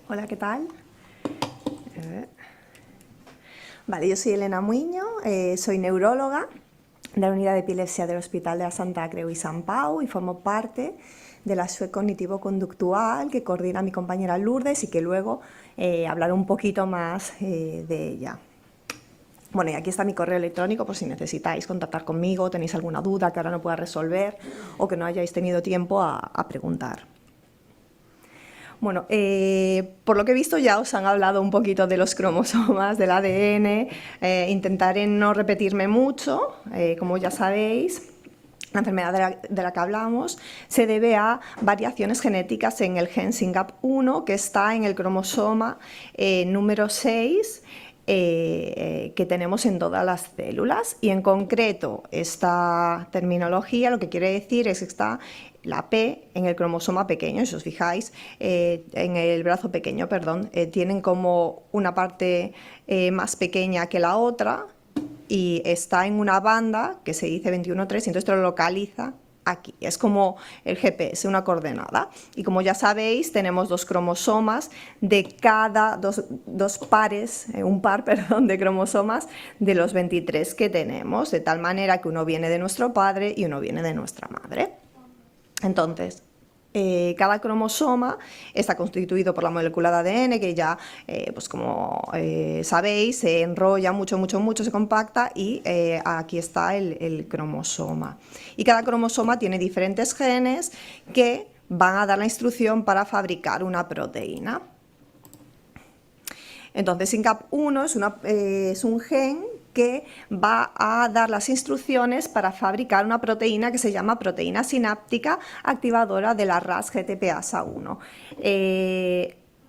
Hola, ¿qué tal? Vale, yo soy Elena Muiño, soy neuróloga de la Unidad de Epilepsia del Hospital de la Santa Creu i Sant Pau y formo parte de la SUE cognitivo-conductual que coordina mi compañera Lourdes y que luego hablaré un poquito más de ella. Bueno, y aquí está mi correo electrónico por si necesitáis contactar conmigo, tenéis alguna duda que ahora no pueda resolver o que no hayáis tenido tiempo a preguntar. Bueno, por lo que he visto ya os han hablado un poquito de los cromosomas, del ADN, intentaré no repetirme mucho, como ya sabéis. La enfermedad de la que hablamos se debe a variaciones genéticas en el gen SYNGAP1 que está en el cromosoma número 6 que tenemos en todas las células, y en concreto esta terminología lo que quiere decir es que está la P en el cromosoma pequeño. Si os fijáis, en el brazo pequeño, perdón, tienen como una parte más pequeña que la otra y está en una banda que se dice 21,3 y entonces te lo localiza aquí. Es como el GPS, una coordenada. Y como ya sabéis, tenemos dos cromosomas de cada dos pares, un par, perdón, de cromosomas de los 23 que tenemos, de tal manera que uno viene de nuestro padre y uno viene de nuestra madre. Entonces, cada cromosoma está constituido por la molécula de ADN que ya, pues como sabéis, se enrolla mucho, se compacta y aquí está el cromosoma. Y cada cromosoma tiene diferentes genes que van a dar la instrucción para fabricar una proteína. Entonces, SYNGAP1 es un gen que va a dar las instrucciones para fabricar una proteína que se llama proteína sináptica activadora de la Ras-GTPasa1.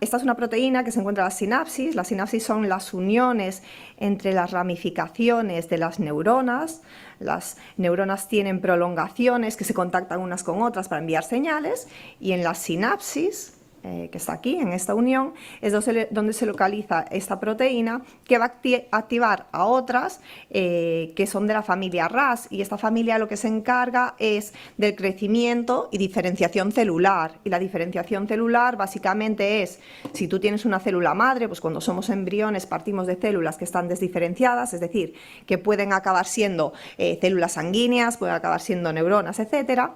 Esta es una proteína que se encuentra en la sinapsis. Las sinapsis son las uniones entre las ramificaciones de las neuronas. Las neuronas tienen prolongaciones que se contactan unas con otras para enviar señales, y en la sinapsis, que está aquí, en esta unión, es donde se localiza esta proteína que va a activar a otras que son de la familia Ras, y esta familia lo que se encarga es del crecimiento y diferenciación celular. Y la diferenciación celular básicamente es, si tú tienes una célula madre, pues cuando somos embriones partimos de células que están desdiferenciadas, es decir, que pueden acabar siendo células sanguíneas, pueden acabar siendo neuronas, etcétera.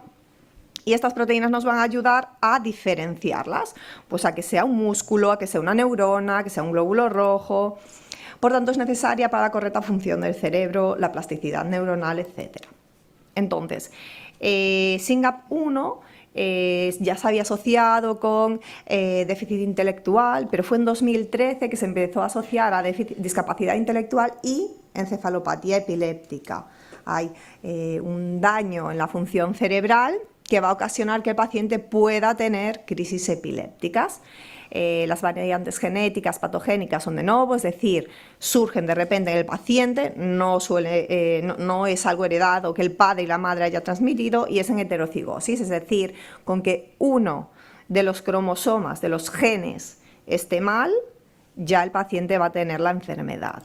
Y estas proteínas nos van a ayudar a diferenciarlas, pues a que sea un músculo, a que sea una neurona, a que sea un glóbulo rojo. Por tanto, es necesaria para la correcta función del cerebro, la plasticidad neuronal, etc. Entonces, SYNGAP1 ya se había asociado con déficit intelectual, pero fue en 2013 que se empezó a asociar a discapacidad intelectual y encefalopatía epiléptica. Hay un daño en la función cerebral que va a ocasionar que el paciente pueda tener crisis epilépticas. Las variantes genéticas patogénicas son de novo, es decir, surgen de repente en el paciente, no es algo heredado que el padre y la madre haya transmitido, y es en heterocigosis, es decir, con que uno de los cromosomas, de los genes, esté mal, ya el paciente va a tener la enfermedad.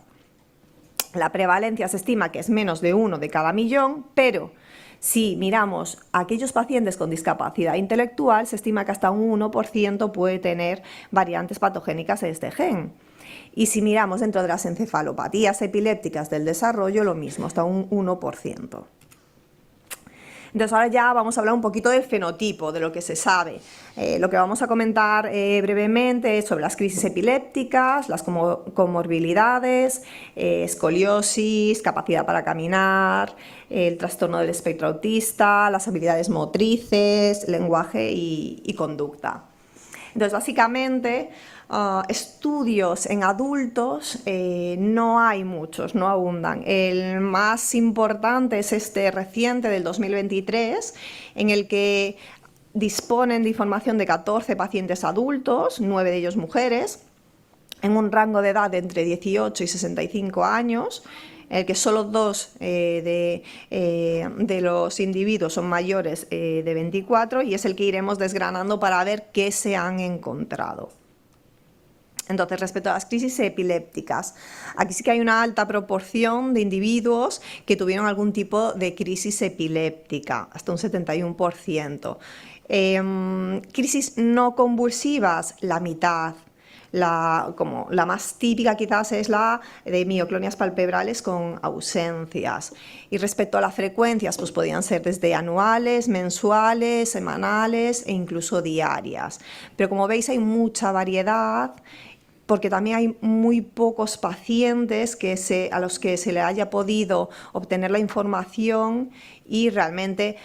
La prevalencia se estima que es menos de 1 de cada millón, pero si miramos a aquellos pacientes con discapacidad intelectual, se estima que hasta un 1% puede tener variantes patogénicas de este gen. Y si miramos dentro de las encefalopatías epilépticas del desarrollo, lo mismo, hasta un 1%. Entonces ahora ya vamos a hablar un poquito del fenotipo, de lo que se sabe. Lo que vamos a comentar brevemente es sobre las crisis epilépticas, las comorbilidades, escoliosis, capacidad para caminar, el trastorno del espectro autista, las habilidades motrices, lenguaje y conducta. Entonces, básicamente, estudios en adultos no hay muchos, no abundan. El más importante es este reciente del 2023, en el que disponen de información de 14 pacientes adultos, 9 de ellos mujeres, en un rango de edad de entre 18 y 65 años, en el que solo 2 de los individuos son mayores de 24, y es el que iremos desgranando para ver qué se han encontrado. Entonces, respecto a las crisis epilépticas, aquí sí que hay una alta proporción de individuos que tuvieron algún tipo de crisis epiléptica, hasta un 71%. Crisis no convulsivas, la mitad. Como la más típica quizás es la de mioclonias palpebrales con ausencias. Y respecto a las frecuencias, pues podían ser desde anuales, mensuales, semanales e incluso diarias. Pero como veis hay mucha variedad, porque también hay muy pocos pacientes a los que se le haya podido obtener la información y realmente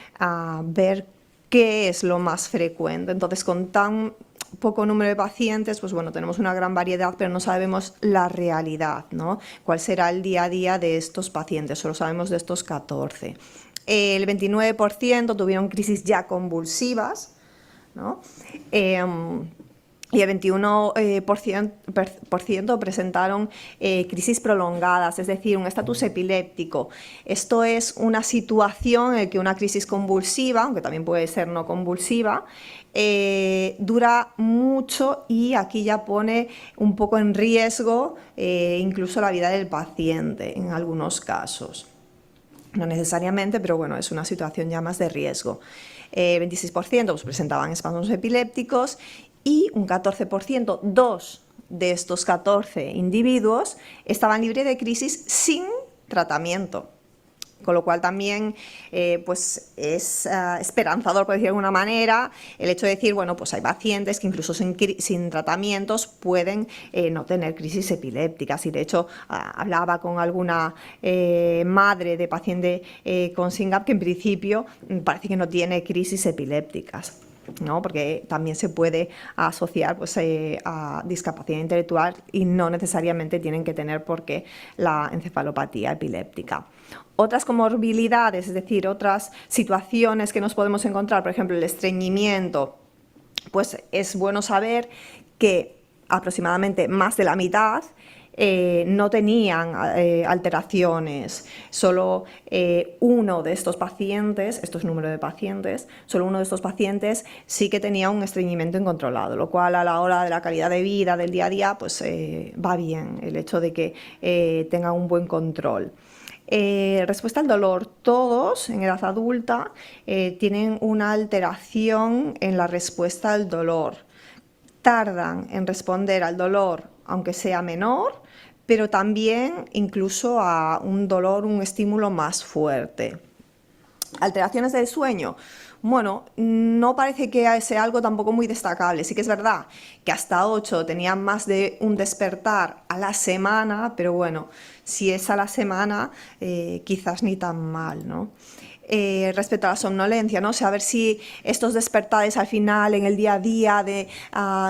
ver qué es lo más frecuente. Entonces, con tan poco número de pacientes, pues bueno, tenemos una gran variedad, pero no sabemos la realidad, ¿no? Cuál será el día a día de estos pacientes, solo sabemos de estos 14. El 29% tuvieron crisis ya convulsivas, ¿no? Y el 21% presentaron crisis prolongadas, es decir, un estatus epiléptico. Esto es una situación en la que una crisis convulsiva, aunque también puede ser no convulsiva, dura mucho y aquí ya pone un poco en riesgo incluso la vida del paciente en algunos casos. No necesariamente, pero bueno, es una situación ya más de riesgo. 26% pues, presentaban espasmos epilépticos y un 14%, 2 de estos 14 individuos, estaban libres de crisis sin tratamiento. Con lo cual también pues es esperanzador, por decir de alguna manera, el hecho de decir, bueno, pues hay pacientes que incluso sin tratamientos pueden no tener crisis epilépticas. Y de hecho hablaba con alguna madre de paciente con SYNGAP que en principio parece que no tiene crisis epilépticas, ¿no? Porque también se puede asociar pues, a discapacidad intelectual y no necesariamente tienen que tener por qué la encefalopatía epiléptica. Otras comorbilidades, es decir, otras situaciones que nos podemos encontrar, por ejemplo, el estreñimiento, pues es bueno saber que aproximadamente más de la mitad no tenían alteraciones. Solo uno de estos pacientes, esto es número de pacientes, solo uno de estos pacientes sí que tenía un estreñimiento incontrolado, lo cual a la hora de la calidad de vida del día a día pues va bien el hecho de que tengan un buen control. Respuesta al dolor. Todos en edad adulta tienen una alteración en la respuesta al dolor. Tardan en responder al dolor, aunque sea menor, pero también incluso a un dolor, un estímulo más fuerte. Alteraciones del sueño. Bueno, no parece que sea algo tampoco muy destacable. Sí que es verdad que hasta 8 tenían más de un despertar a la semana, pero bueno, si es a la semana, quizás ni tan mal, ¿no? Respecto a la somnolencia, ¿no? O sea, a ver si estos despertares al final en el día a día de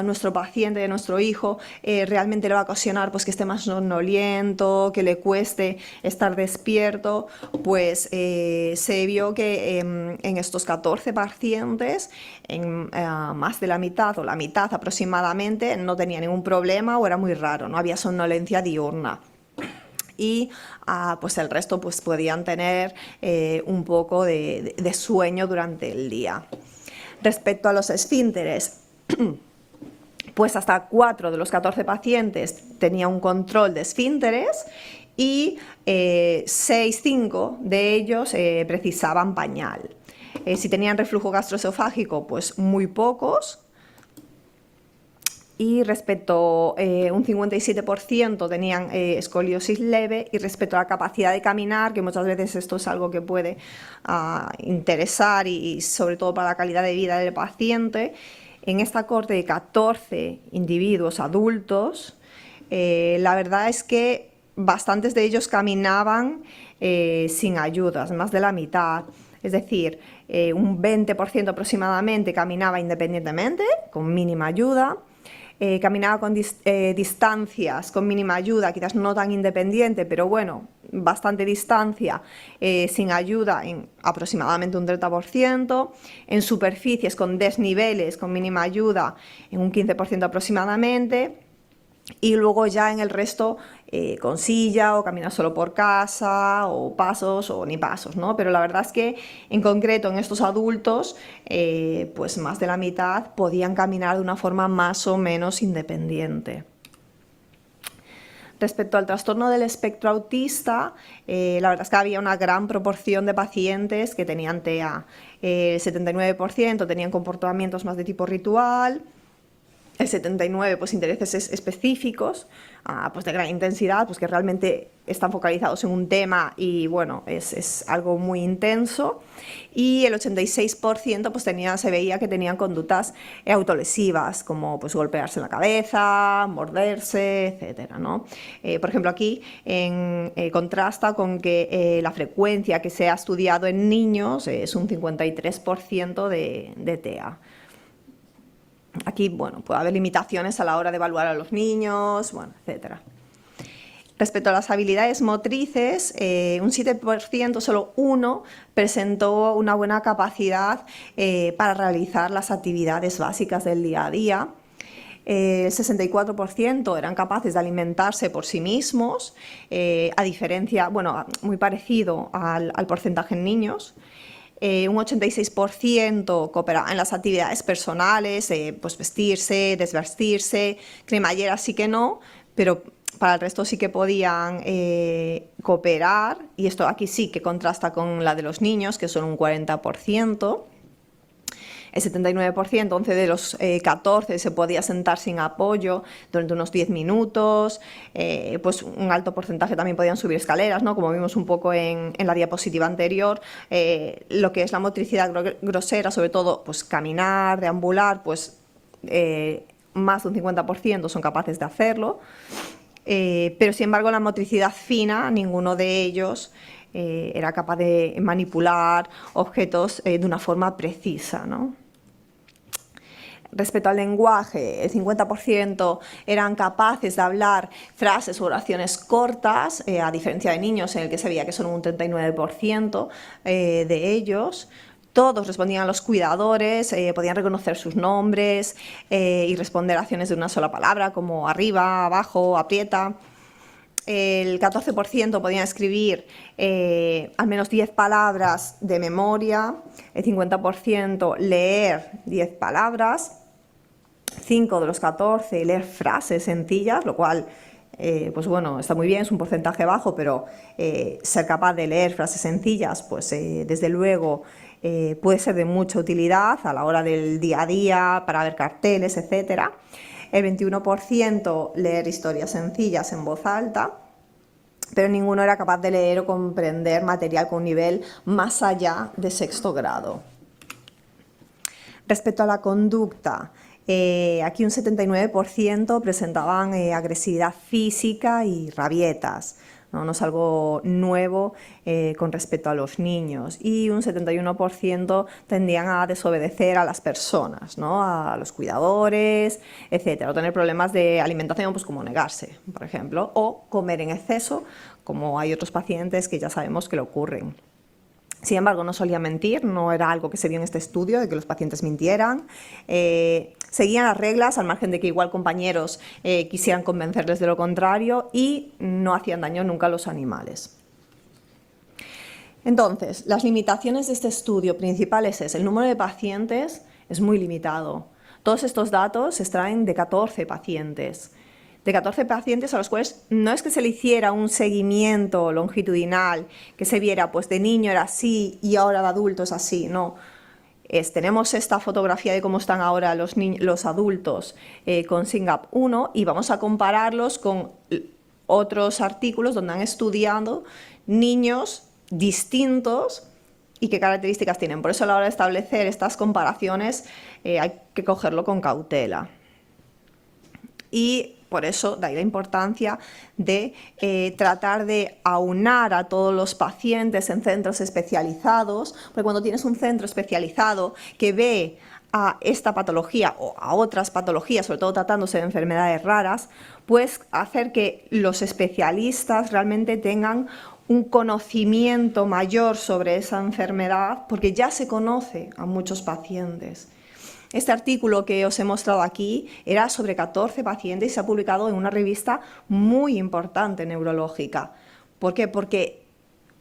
nuestro paciente, de nuestro hijo, realmente le va a ocasionar pues, que esté más somnoliento, que le cueste estar despierto. Pues se vio que en estos 14 pacientes, en más de la mitad o la mitad aproximadamente, no tenía ningún problema o era muy raro, no había somnolencia diurna. Y pues el resto pues podían tener un poco de sueño durante el día. Respecto a los esfínteres, pues hasta 4 de los 14 pacientes tenían un control de esfínteres y 5 de ellos precisaban pañal. Si tenían reflujo gastroesofágico, pues muy pocos. Y respecto un 57% tenían escoliosis leve, y respecto a la capacidad de caminar, que muchas veces esto es algo que puede interesar y sobre todo para la calidad de vida del paciente, en esta corte de 14 individuos adultos, la verdad es que bastantes de ellos caminaban sin ayudas, más de la mitad. Es decir, un 20% aproximadamente caminaba independientemente, con mínima ayuda. Caminaba con distancias con mínima ayuda, quizás no tan independiente, pero bueno, bastante distancia, sin ayuda en aproximadamente un 30%, en superficies con desniveles con mínima ayuda en un 15% aproximadamente, y luego ya en el resto con silla o caminar solo por casa o pasos o ni pasos, ¿no? Pero la verdad es que en concreto en estos adultos pues más de la mitad podían caminar de una forma más o menos independiente. Respecto al trastorno del espectro autista, la verdad es que había una gran proporción de pacientes que tenían TEA. El 79% tenían comportamientos más de tipo ritual, el 79% pues intereses específicos, pues de gran intensidad, pues que realmente están focalizados en un tema y bueno, es algo muy intenso, y el 86% pues se veía que tenían conductas autolesivas, como pues golpearse en la cabeza, morderse, etcétera, ¿no? Por ejemplo, aquí contrasta con que la frecuencia que se ha estudiado en niños es un 53% de TEA. Aquí, bueno, puede haber limitaciones a la hora de evaluar a los niños, bueno, etcétera. Respecto a las habilidades motrices, un 7%, solo uno, presentó una buena capacidad para realizar las actividades básicas del día a día. El 64% eran capaces de alimentarse por sí mismos, a diferencia, bueno, muy parecido al porcentaje en niños. Un 86% cooperaba en las actividades personales, pues vestirse, desvestirse, cremallera sí que no, pero para el resto sí que podían cooperar, y esto aquí sí que contrasta con la de los niños, que son un 40%. El 79%, 11 de los 14, se podía sentar sin apoyo durante unos 10 minutos, pues un alto porcentaje también podían subir escaleras, ¿no? Como vimos un poco en la diapositiva anterior, lo que es la motricidad grosera, sobre todo pues caminar, deambular, pues más de un 50% son capaces de hacerlo, pero sin embargo la motricidad fina, ninguno de ellos era capaz de manipular objetos de una forma precisa, ¿no? Respecto al lenguaje, el 50% eran capaces de hablar frases o oraciones cortas, a diferencia de niños, en el que se veía que son un 39% de ellos. Todos respondían a los cuidadores, podían reconocer sus nombres y responder a acciones de una sola palabra, como arriba, abajo, aprieta. El 14% podían escribir al menos 10 palabras de memoria, el 50% leer 10 palabras, 5 de los 14 leer frases sencillas, lo cual pues bueno, está muy bien, es un porcentaje bajo, pero ser capaz de leer frases sencillas, pues desde luego puede ser de mucha utilidad a la hora del día a día, para ver carteles, etcétera. El 21% leer historias sencillas en voz alta, pero ninguno era capaz de leer o comprender material con un nivel más allá de 6º grado. Respecto a la conducta, aquí un 79% presentaban agresividad física y rabietas. No es algo nuevo con respecto a los niños, y un 71% tendían a desobedecer a las personas, ¿no? A los cuidadores, etcétera, o tener problemas de alimentación, pues como negarse, por ejemplo, o comer en exceso, como hay otros pacientes que ya sabemos que le ocurren. Sin embargo, no solía mentir, no era algo que se vio en este estudio, de que los pacientes mintieran. Seguían las reglas, al margen de que igual compañeros quisieran convencerles de lo contrario, y no hacían daño nunca a los animales. Entonces, las limitaciones de este estudio principales es el número de pacientes es muy limitado. Todos estos datos se extraen de 14 pacientes. De 14 pacientes a los cuales no es que se le hiciera un seguimiento longitudinal, que se viera, pues de niño era así y ahora de adulto es así, no. Tenemos esta fotografía de cómo están ahora los adultos con SYNGAP1, y vamos a compararlos con otros artículos donde han estudiado niños distintos y qué características tienen. Por eso a la hora de establecer estas comparaciones hay que cogerlo con cautela. Y por eso de ahí la importancia de tratar de aunar a todos los pacientes en centros especializados, porque cuando tienes un centro especializado que ve a esta patología o a otras patologías, sobre todo tratándose de enfermedades raras, pues hacer que los especialistas realmente tengan un conocimiento mayor sobre esa enfermedad, porque ya se conoce a muchos pacientes. Este artículo que os he mostrado aquí era sobre 14 pacientes y se ha publicado en una revista muy importante neurológica. ¿Por qué? Porque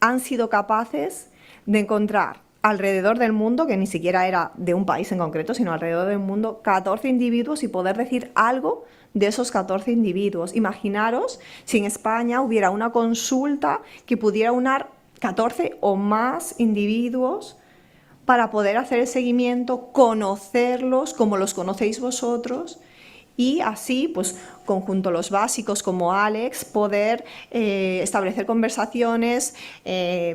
han sido capaces de encontrar alrededor del mundo, que ni siquiera era de un país en concreto, sino alrededor del mundo, 14 individuos y poder decir algo de esos 14 individuos. Imaginaros si en España hubiera una consulta que pudiera unir 14 o más individuos para poder hacer el seguimiento, conocerlos como los conocéis vosotros, y así, pues, conjunto los básicos como Alex, poder establecer conversaciones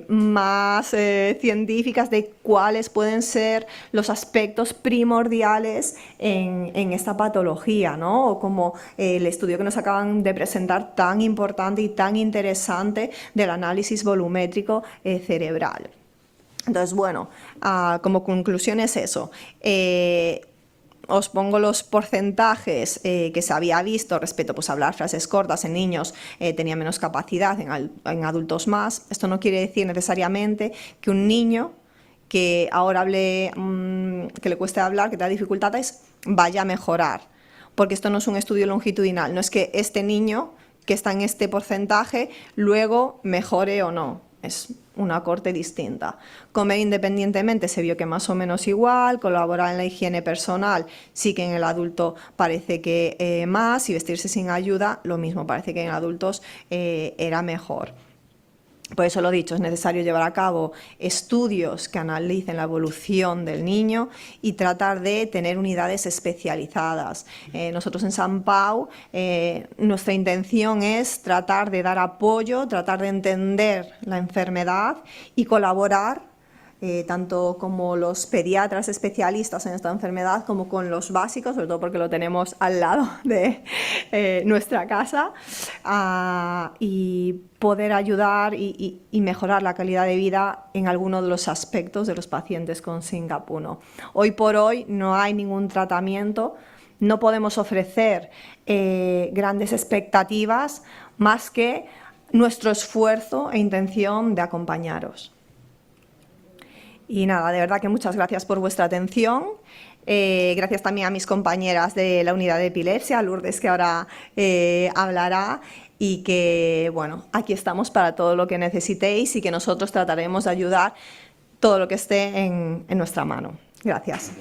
más científicas de cuáles pueden ser los aspectos primordiales en esta patología, ¿no? O como el estudio que nos acaban de presentar, tan importante y tan interesante, del análisis volumétrico cerebral. Entonces, bueno, como conclusión es eso. Os pongo los porcentajes que se había visto respecto, pues, a hablar frases cortas en niños tenía menos capacidad, en adultos más. Esto no quiere decir necesariamente que un niño que ahora hable, que le cueste hablar, que tenga dificultades, vaya a mejorar, porque esto no es un estudio longitudinal, no es que este niño que está en este porcentaje luego mejore o no. Es una corte distinta. Comer independientemente se vio que más o menos igual, colaborar en la higiene personal sí que en el adulto parece que más, y vestirse sin ayuda lo mismo, parece que en adultos era mejor. Por eso lo dicho, es necesario llevar a cabo estudios que analicen la evolución del niño y tratar de tener unidades especializadas. Nosotros en Sant Pau, nuestra intención es tratar de dar apoyo, tratar de entender la enfermedad y colaborar tanto como los pediatras especialistas en esta enfermedad como con los básicos, sobre todo porque lo tenemos al lado de nuestra casa, y poder ayudar y mejorar la calidad de vida en alguno de los aspectos de los pacientes con SYNGAP 1. Hoy por hoy no hay ningún tratamiento, no podemos ofrecer grandes expectativas más que nuestro esfuerzo e intención de acompañaros. Y nada, de verdad que muchas gracias por vuestra atención. Gracias también a mis compañeras de la unidad de epilepsia, a Lourdes, que ahora hablará, y que, bueno, aquí estamos para todo lo que necesitéis y que nosotros trataremos de ayudar todo lo que esté en nuestra mano. Gracias.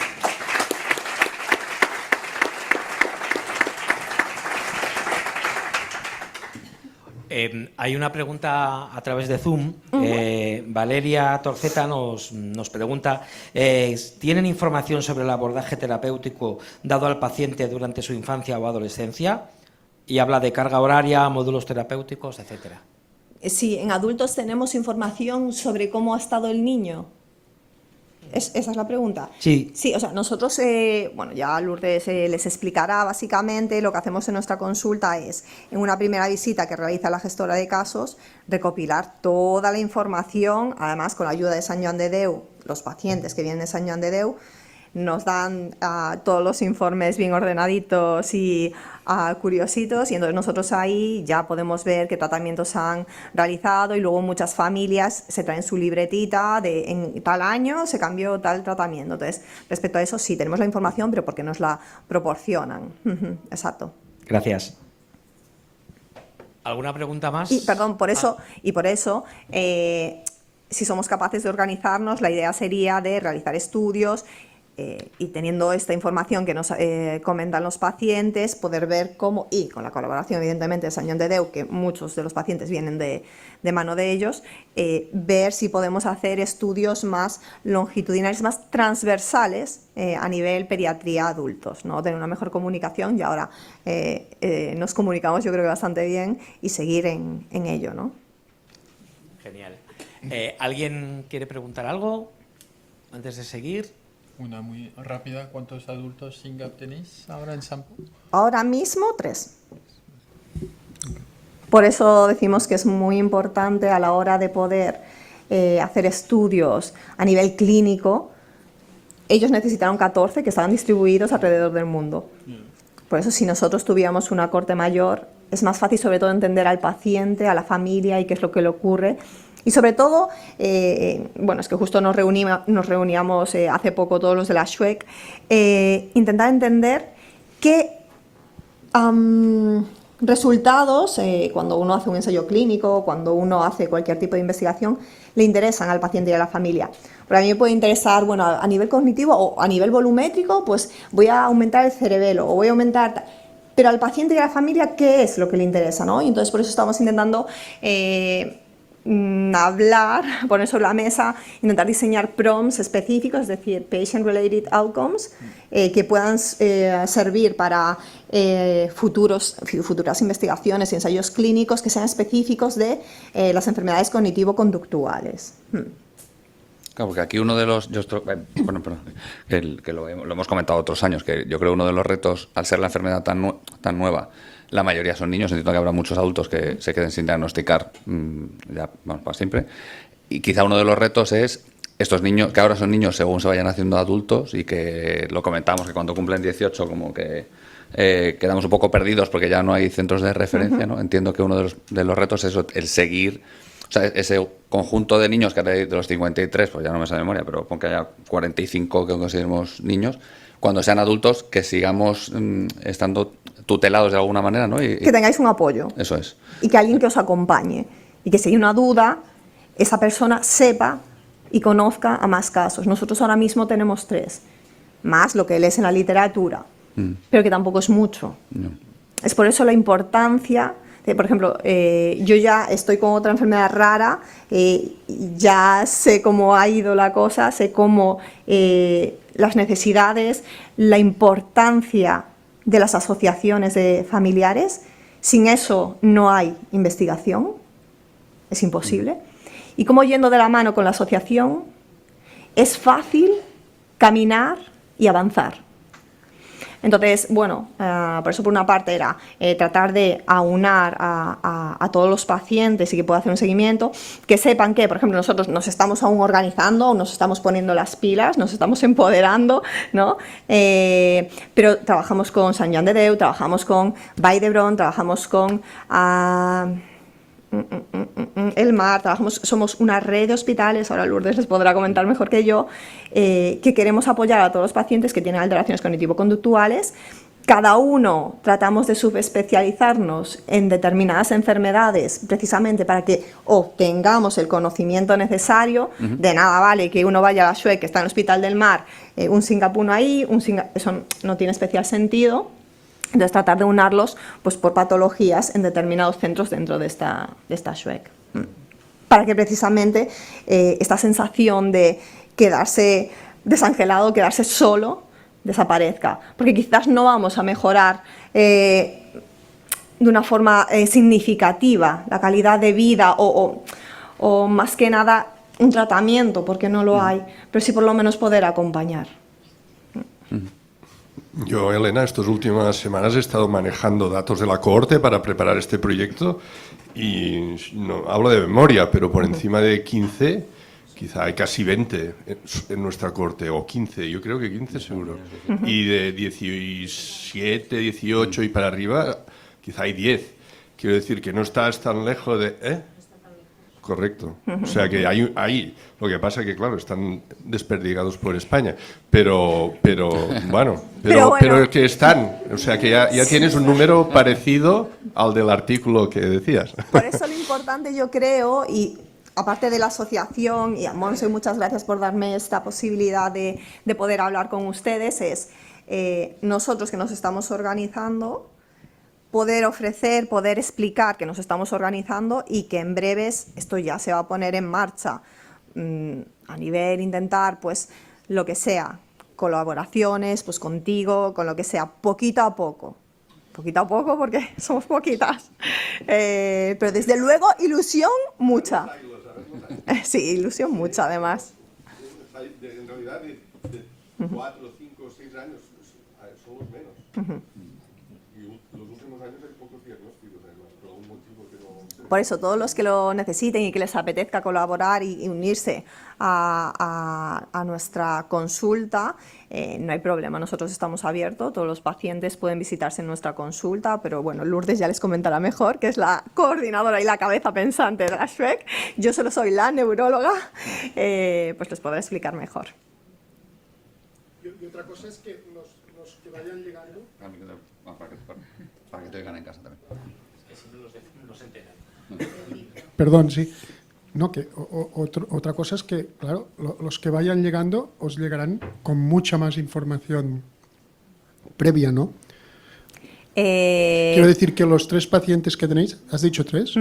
Hay una pregunta a través de Zoom. Valeria Torceta nos pregunta, ¿tienen información sobre el abordaje terapéutico dado al paciente durante su infancia o adolescencia? Y habla de carga horaria, módulos terapéuticos, etcétera. Sí, en adultos tenemos información sobre cómo ha estado el niño. ¿Esa es la pregunta? Sí. Sí, o sea, nosotros, bueno, ya Lourdes les explicará básicamente. Lo que hacemos en nuestra consulta es, en una primera visita que realiza la gestora de casos, recopilar toda la información, además con la ayuda de Sant Joan de Déu. Los pacientes que vienen de Sant Joan de Déu nos dan todos los informes bien ordenaditos y curiositos, y entonces nosotros ahí ya podemos ver qué tratamientos han realizado, y luego muchas familias se traen su libretita de en tal año se cambió tal tratamiento. Entonces, respecto a eso sí tenemos la información, pero porque nos la proporcionan. Exacto. Gracias. ¿Alguna pregunta más? Y perdón, por eso, si somos capaces de organizarnos, la idea sería de realizar estudios, y teniendo esta información que nos comentan los pacientes, poder ver cómo, y con la colaboración evidentemente de Sant Joan de Déu, que muchos de los pacientes vienen de mano de ellos, ver si podemos hacer estudios más longitudinales, más transversales a nivel pediatría adultos, ¿no? Tener una mejor comunicación, y ahora nos comunicamos yo creo que bastante bien, y seguir en ello, ¿no? Genial. ¿Alguien quiere preguntar algo antes de seguir? Una muy rápida, ¿cuántos adultos SYNGAP tenéis ahora en Sant Pau? Ahora mismo 3. Por eso decimos que es muy importante a la hora de poder hacer estudios a nivel clínico. Ellos necesitaron 14 que estaban distribuidos alrededor del mundo. Por eso, si nosotros tuviéramos una corte mayor, es más fácil sobre todo entender al paciente, a la familia y qué es lo que le ocurre. Y sobre todo, bueno, es que justo nos reuníamos hace poco todos los de la SHUEC, intentar entender qué, no resultados, cuando uno hace un ensayo clínico, cuando uno hace cualquier tipo de investigación, le interesan al paciente y a la familia. Pero a mí me puede interesar, bueno, a nivel cognitivo o a nivel volumétrico, pues voy a aumentar el cerebelo o voy a aumentar... Pero al paciente y a la familia, ¿qué es lo que le interesa, ¿no? Y entonces por eso estamos intentando hablar, poner sobre la mesa, intentar diseñar prompts específicos, es decir, patient-related outcomes, que puedan servir para futuras investigaciones y ensayos clínicos que sean específicos de las enfermedades cognitivo-conductuales. Claro, porque aquí uno de los... bueno, perdón, que lo hemos comentado otros años, que yo creo uno de los retos, al ser la enfermedad tan nueva, la mayoría son niños, entiendo que habrá muchos adultos que se queden sin diagnosticar ya, vamos, para siempre, y quizá uno de los retos es estos niños, que ahora son niños según se vayan haciendo adultos, y que lo comentamos, que cuando cumplen 18 como que quedamos un poco perdidos porque ya no hay centros de referencia, ¿no? Entiendo que uno de los retos es el seguir... O sea, ese conjunto de niños que hay de los 53, pues ya no me sé de memoria, pero pon que haya 45 que consideremos niños, cuando sean adultos, que sigamos estando tutelados de alguna manera, ¿no? Que tengáis un apoyo. Eso es. Y que alguien que os acompañe. Y que si hay una duda, esa persona sepa y conozca a más casos. Nosotros ahora mismo tenemos 3, más lo que lees en la literatura, pero que tampoco es mucho. No. Es por eso la importancia... Por ejemplo, yo ya estoy con otra enfermedad rara, ya sé cómo ha ido la cosa, sé cómo las necesidades, la importancia de las asociaciones de familiares. Sin eso no hay investigación, es imposible. Y cómo yendo de la mano con la asociación es fácil caminar y avanzar. Entonces, bueno, por eso por una parte era tratar de aunar a todos los pacientes y que pueda hacer un seguimiento, que sepan que, por ejemplo, nosotros nos estamos aún organizando, nos estamos poniendo las pilas, nos estamos empoderando, ¿no? Pero trabajamos con Sant Joan de Déu, trabajamos con Vall d'Hebron, trabajamos con... El Mar, somos una red de hospitales, ahora Lourdes les podrá comentar mejor que yo, que queremos apoyar a todos los pacientes que tienen alteraciones cognitivo-conductuales. Cada uno tratamos de subespecializarnos en determinadas enfermedades precisamente para que obtengamos el conocimiento necesario. De nada vale que uno vaya a la SUEC, que está en el Hospital del Mar, un Singapur ahí, eso no tiene especial sentido. Entonces, tratar de unirlos pues, por patologías en determinados centros dentro de esta SUEC. Para que precisamente esta sensación de quedarse desangelado, quedarse solo, desaparezca. Porque quizás no vamos a mejorar de una forma significativa la calidad de vida o más que nada un tratamiento, porque no lo hay, pero sí por lo menos poder acompañar. Yo, Elena, estas últimas semanas he estado manejando datos de la cohorte para preparar este proyecto y no hablo de memoria, pero por encima de 15, quizá hay casi 20 en nuestra cohorte, o 15, yo creo que 15 seguro. Y de 17, 18 y para arriba, quizá hay 10. Quiero decir que no estás tan lejos de... Correcto. O sea que hay lo que pasa es que, claro, están desperdigados por España, pero que están, o sea que ya tienes un número parecido al del artículo que decías. Por eso lo importante, yo creo, y aparte de la asociación, y a Monse, muchas gracias por darme esta posibilidad de poder hablar con ustedes, es nosotros que nos estamos organizando, poder ofrecer, poder explicar que nos estamos organizando y que en breves esto ya se va a poner en marcha a nivel intentar, pues, lo que sea, colaboraciones, pues contigo, con lo que sea, poquito a poco porque somos poquitas, pero desde luego ilusión mucha. Sí, ilusión mucha además. En realidad de 4, 5, 6 años somos menos. Los últimos años hay pocos diagnósticos, además, por algún motivo que no... Por eso, todos los que lo necesiten y que les apetezca colaborar y unirse a nuestra consulta, no hay problema, nosotros estamos abiertos, todos los pacientes pueden visitarse en nuestra consulta, pero bueno, Lourdes ya les comentará mejor, que es la coordinadora y la cabeza pensante de la SUEC, yo solo soy la neuróloga, pues les podré explicar mejor. Yo otra cosa es que los que vayan llegando... Para que te oigan en casa también. Perdón, sí. No, que otra cosa es que, claro, los que vayan llegando os llegarán con mucha más información previa, ¿no? Quiero decir que los 3 pacientes que tenéis, ¿has dicho 3?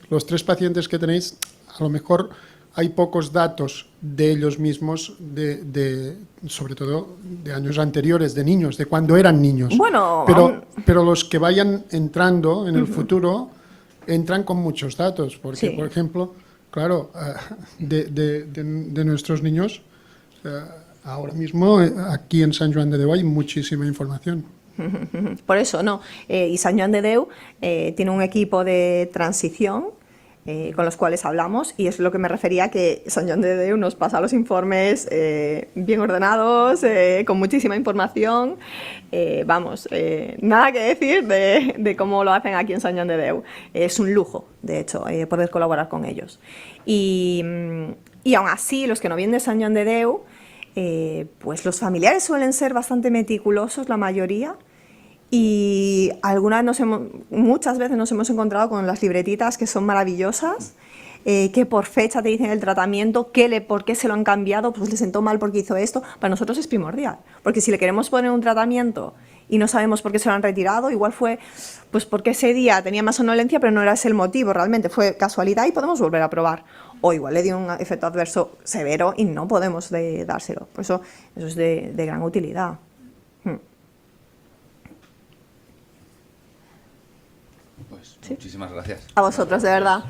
Los 3 pacientes que tenéis, a lo mejor hay pocos datos de ellos mismos, sobre todo de años anteriores, de niños, de cuando eran niños. Bueno, pero los que vayan entrando en el futuro entran con muchos datos, porque, Sí. por ejemplo, claro, de nuestros niños, ahora mismo aquí en Sant Joan de Déu hay muchísima información. Por eso, no. Y Sant Joan de Déu tiene un equipo de transición con los cuales hablamos, y es lo que me refería, que Sant Joan de Déu nos pasa los informes bien ordenados, con muchísima información. Nada que decir de cómo lo hacen aquí en Sant Joan de Déu. Es un lujo, de hecho, poder colaborar con ellos. Y aún así, los que no vienen de Sant Joan de Déu, pues los familiares suelen ser bastante meticulosos, la mayoría. Y muchas veces nos hemos encontrado con las libretitas que son maravillosas, que por fecha te dicen el tratamiento, por qué se lo han cambiado, pues le sentó mal porque hizo esto. Para nosotros es primordial, porque si le queremos poner un tratamiento y no sabemos por qué se lo han retirado, igual fue pues porque ese día tenía más somnolencia, pero no era ese el motivo, realmente fue casualidad y podemos volver a probar. O igual le dio un efecto adverso severo y no podemos dárselo. Por eso es de gran utilidad. Pues muchísimas gracias. A vosotros, de verdad.